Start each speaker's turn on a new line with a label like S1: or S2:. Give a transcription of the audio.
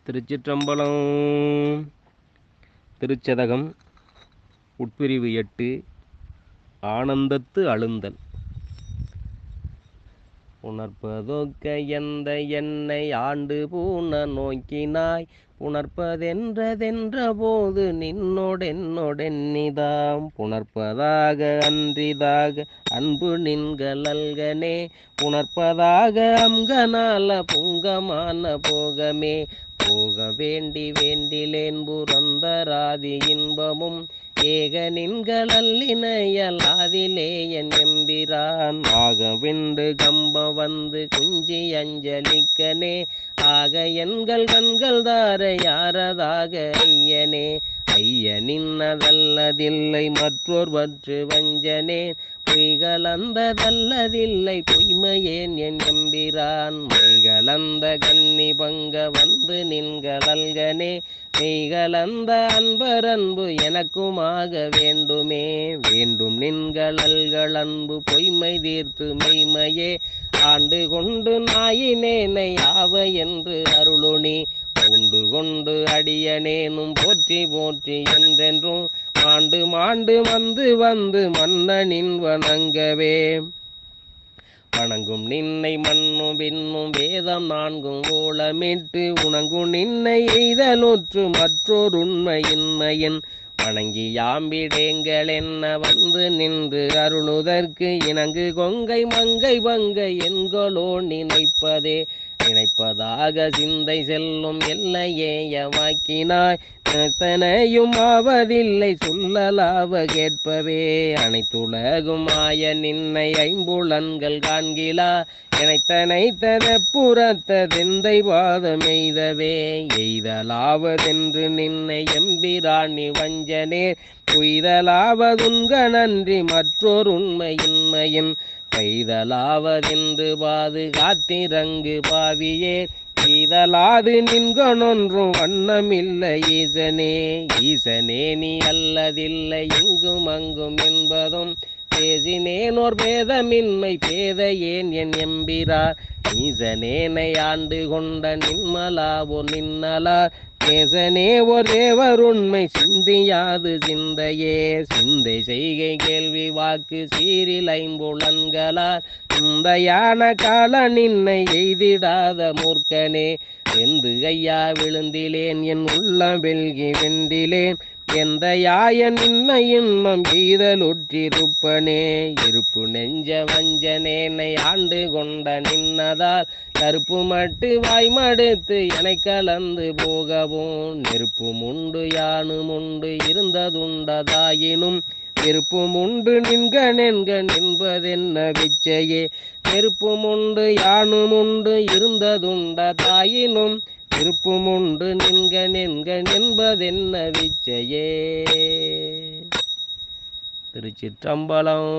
S1: திருச்சிற்றம்பலம். திருச்சதகம் உட்பிரிவு 8. ஆனந்தத்து அழுந்தல். உணர்ப்பதொக்க எந்த என்னை ஆண்டு பூண நோக்கினாய், புணர்ப்பதென்றதென்ற போது நின்னோடென்னோடென்னிதாம், புணர்ப்பதாக அன்றிதாக அன்பு நின்களல்கனே, புணர்ப்பதாக அம்கனால புங்கமான போகமே, போக வேண்டி வேண்டிலேன் புரந்தராதி இன்பமும், ஏக நின்களல்லினையலாதிலே என் எம்பிரான், ஆக விண்டு கம்ப வந்து குஞ்சி அஞ்சலிக்கனே, ஆக எண்கள் கண்கள் தார யாரதாக ஐயனே, ஐயனின்னதல்லதில்லை மற்றோர் பற்று வஞ்சனே, பொய்கலந்ததல்லதில்லை பொய்மையேன் என் எம்பிரான், மெய்கலந்த கன்னி பங்க வந்து நின்களல்கனே, மெய்கலந்த அன்பரன்பு எனக்குமாக வேண்டுமே, வேண்டும் நின்களல்கள் அன்பு பொய்மை தீர்த்து மெய்மையே, ஆண்டு கொண்டு நாயினேனை ஆவ என்று அருளுணி, பூண்டு கொண்டு அடியனேனும் போற்றி போற்றி என்றென்றும், மாண்டு மாண்டு வந்து வந்து மன்னனின் வணங்கவே, வணங்கும் நின்னை மண்ணும் பின்னும் வேதம் நான்கும் ஓலமிட்டு, உணங்கும் நின்னை எய்தலுற்று மற்றோர் உண்மையின்மையின், வணங்கி யாம்பிடேங்கள் என்ன வந்து நின்று அருளுதற்கு, இணங்கு கொங்கை மங்கை பங்கை என்கொலோ நினைப்பதே, நினைப்பதாக சிந்தை செல்லும் எல்லையேயமாக்கினாய், நினைத்தனையும் ஆவதில்லை சொல்லலாவ கேட்பவே, அனைத்துலகும் ஆய நின்னை ஐம்புலன்கள் காண்கிலா, இணைத்தனைத்ததப்புறத்ததெந்தை பாதமெய்தவே, எய்தலாவதென்று நின்னை எம்பிராணி வஞ்சனேர், உய்தலாவதுன்க நன்றி மற்றோர் உண்மையின்மையின், பெய்தலாவதென்று பாதுகாத்திரங்கு பாவியேர், ஈதலாது நின்கொன்றும் வண்ணமில்லை ஈசனே, ஈசனே நீ அல்லதில்லை எங்கும் அங்கும் என்பதும், பேசினேனோர் பேதமின்மை பேத ஏன் என் எம்பிரார், ஈசனேனை ஆண்டு கொண்ட நின்மலாவோ நின்னலார், நேசனே ஓர் தேவருண்மை சிந்தியாது சிந்தையே, சிந்தை செய்கை கேள்வி வாக்கு சீரில் ஐம்புலன்களார், சிந்தையான கால நின்னை எய்திடாத மூர்க்கனே, வெந்து ஐயா விழுந்திலேன் என் உள்ளம் வெல்கி வென்றிலேன், எந்த யாய நின்னை இன்பம் எய்தலுற்றிருப்பனே, இருப்பு நெஞ்ச வஞ்சனேனை ஆண்டு கொண்ட நின்னதால், கருப்பு மட்டு வாய்மடுத்து எனை கலந்து போகவும், நெருப்பும் உண்டு யானும் உண்டு இருந்ததுண்டதாயினும், நெருப்பும் உண்டு நின்க என்பதென்ன விச்சையே, நெருப்பும் உண்டு யானும் உண்டு இருந்ததுண்டதாயினும், விருப்பும் உண்டு நின்க என்பதென்ன விச்சையே. திருச்சிற்றம்பலம்.